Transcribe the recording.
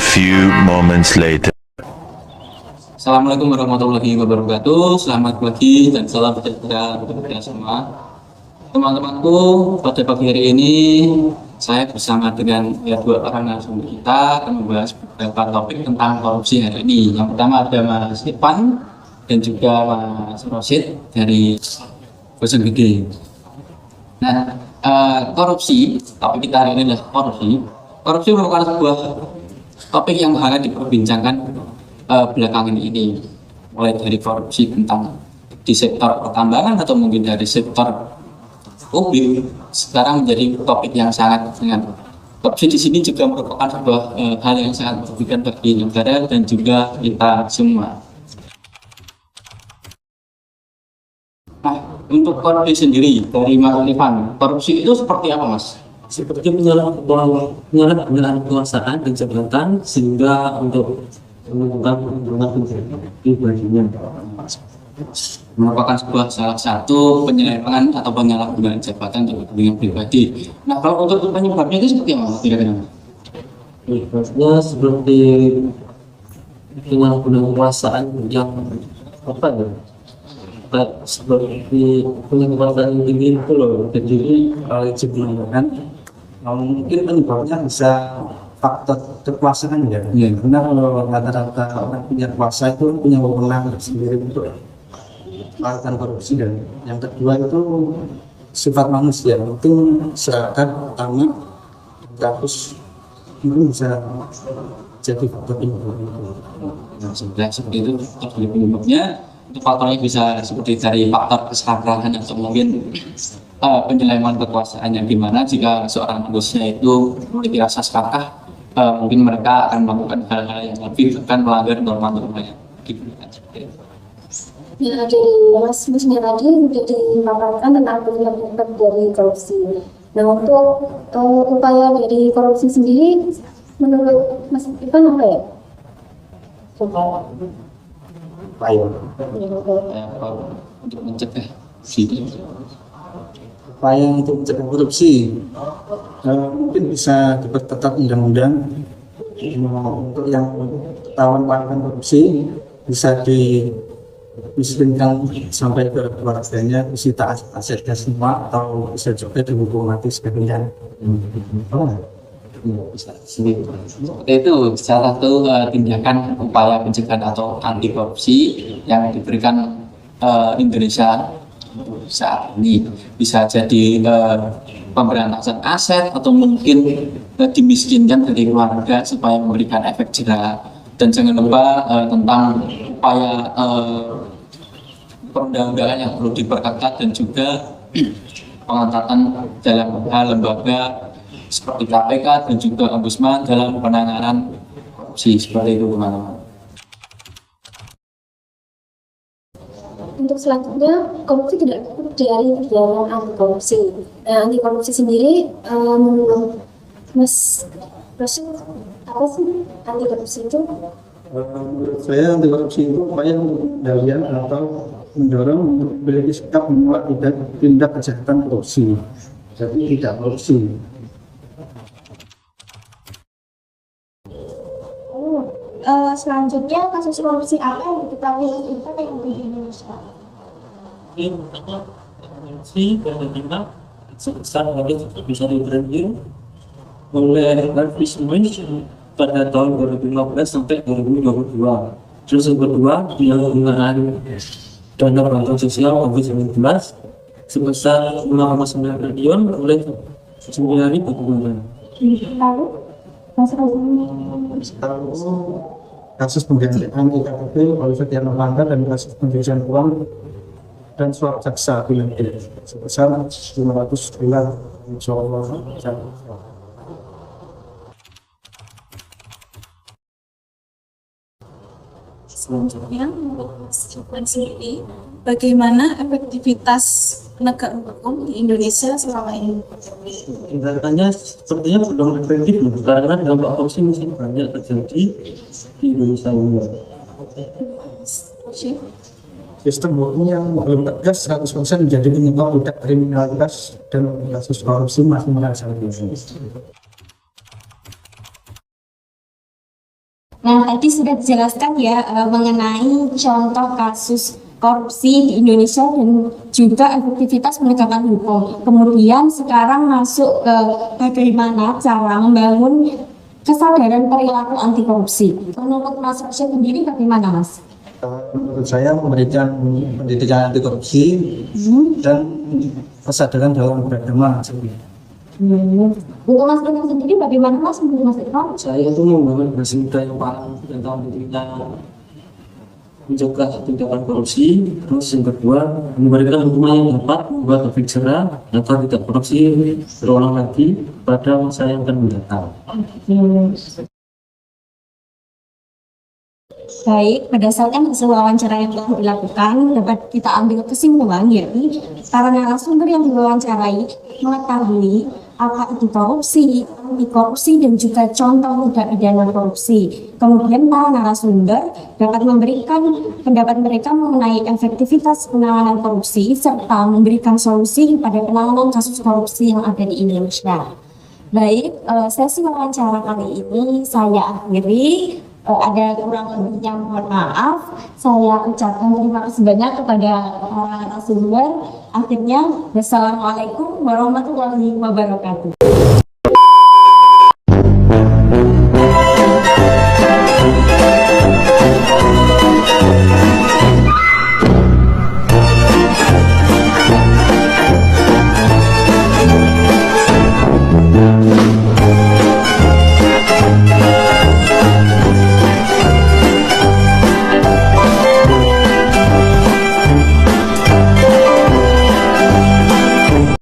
few moments later. Assalamualaikum warahmatullahi wabarakatuh. Selamat pagi dan salam sejahtera untuk kita semua. Teman-temanku, pada pagi hari ini saya bersama dengan dua orang narasumber kita akan membahas beberapa topik tentang korupsi hari ini. Yang pertama ada Mas Ivan dan juga Mas Rosid dari Bojonggede. Nah, korupsi, topik kita hari ini adalah korupsi. Korupsi merupakan sebuah topik yang hangat diperbincangkan belakangan ini, mulai dari korupsi tentang di sektor pertambangan atau mungkin dari sektor publik, sekarang menjadi topik yang sangat hangat. Korupsi di sini juga merupakan sebuah hal yang sangat merugikan bagi negara dan juga kita semua. Nah, untuk korupsi sendiri dari Mas Ivan, korupsi itu seperti apa, Mas? Seperti penyalahgunaan kekuasaan dan jabatan sehingga untuk menggunakan keuntungan pribadinya. Merupakan salah satu penyelewengan atau penyalahgunaan jabatan untuk kepentingan pribadi. Nah, kalau untuk penyebabnya itu seperti apa, kira-kira? Penyebabnya seperti penyalahgunaan kekuasaan yang apa ya? Seperti penyalahgunaan yang tinggi itu loh. Jadi kan mungkin penyebabnya bisa faktor kekuasaan ya. Karena kalau rata-rata orang punya kuasa itu punya wewenang sendiri untuk melakukan korupsi, dan yang kedua itu sifat manusia. Mungkin seragam utama kasus itu bisa jadi faktor penyebab itu. Nah, sebenarnya seperti itu faktor penyebabnya. Itu faktornya bisa seperti dari faktor keserakahan atau mungkin penyelewengan kekuasaan, yang dimana jika seorang manusia itu memiliki rasa serakah, mungkin mereka akan melakukan hal-hal yang lebih akan melanggar norma-norma yang diberikan. Ya, dari Mas Musnya tadi sudah dipaparkan tentang penyebab dari korupsi. Nah, untuk upaya dari korupsi sendiri, menurut Mas Ivan apa ya? Untuk mencegah upaya untuk mencegah korupsi, mungkin bisa diperketat undang-undang. Untuk yang ketahuan melakukan korupsi bisa dimiskinkan sampai ke keluarganya, disita asetnya semua, atau bisa juga dihukum mati sebagainya. seperti itu salah satu tindakan upaya pencegahan atau anti korupsi yang diberikan Indonesia saat ini. Bisa jadi pemberantasan aset atau mungkin dimiskinkan dari keluarga supaya memberikan efek jerah. Dan jangan lupa tentang upaya perundang-undangan yang perlu diperketat, dan juga pengangkatan dalam hal lembaga seperti KPK dan juga Ombudsman dalam penanganan korupsi. Seperti itu, teman-teman. Untuk selanjutnya, korupsi tidak luput dari kegiatan anti korupsi. Nah, anti korupsi sendiri, menurut Mas Rosid, apa sih anti korupsi itu? Menurut saya, anti korupsi itu upaya mengendalikan atau mendorong untuk memiliki sikap menolak tindak kejahatan korupsi, jadi tidak korupsi. Selanjutnya, kasus korupsi apa yang diketahui kita yang di Indonesia? Ini makanya korupsi dan sebesar harga bisa diberikan oleh Harvey Weinstein pada tahun 2015 sampai 2022. Terus yang kedua, penyalahgunaan dana bantuan sosial COVID-19 sebesar 5,9 triliun oleh 9.000 bulan. Lalu, Mas Rosid, Kasus penggandaan IKTP oleh Setia Novanto dan kasus pencucian uang dan suap jaksa pinangki sebesar 500 miliar. Insyaallah. Selanjutnya, menurut Mas Ivan sendiri, bagaimana efektivitas penegak hukum di Indonesia selama ini? Tindakannya sepertinya belum efektif karena dampak korupsi masih banyak terjadi di Indonesia ini. Sistem hukum yang belum tegas 100% menjadi penyebab budak kriminalitas dan kasus korupsi masih merajalela. Nah, tadi sudah dijelaskan ya mengenai contoh kasus korupsi di Indonesia dan juga efektivitas penegakan hukum. Kemudian sekarang masuk ke bagaimana cara membangun kesadaran perilaku anti korupsi. Menurut Mas Rashid sendiri bagaimana, Mas? Menurut saya memberikan pendidikan anti korupsi dan kesadaran dalam beragama. Untuk Mas Irfan sendiri bagaimana, Mas? Menurut Mas Irfan? Saya itu membangun bersinta yang paling tentang kita mencegah tindakan korupsi. Terus yang kedua, memberikan hukuman yang dapat buat efek jerah agar tidak korupsi berulang lagi pada masa yang akan mendatang. Baik, berdasarkan hasil wawancara yang telah dilakukan, dapat kita ambil kesimpulan yakni para narasumber yang diwawancarai mengetahui apa itu korupsi, anti korupsi, dan juga contoh tindak pidana korupsi. Kemudian para narasumber dapat memberikan pendapat mereka mengenai efektivitas penanganan korupsi serta memberikan solusi pada penanganan kasus korupsi yang ada di Indonesia. Baik, sesi wawancara kali ini saya akhiri. Ada kurang lebihnya mohon maaf. Saya ucapkan terima kasih banyak kepada para narasumber. Akhirnya, wassalamualaikum warahmatullahi wabarakatuh.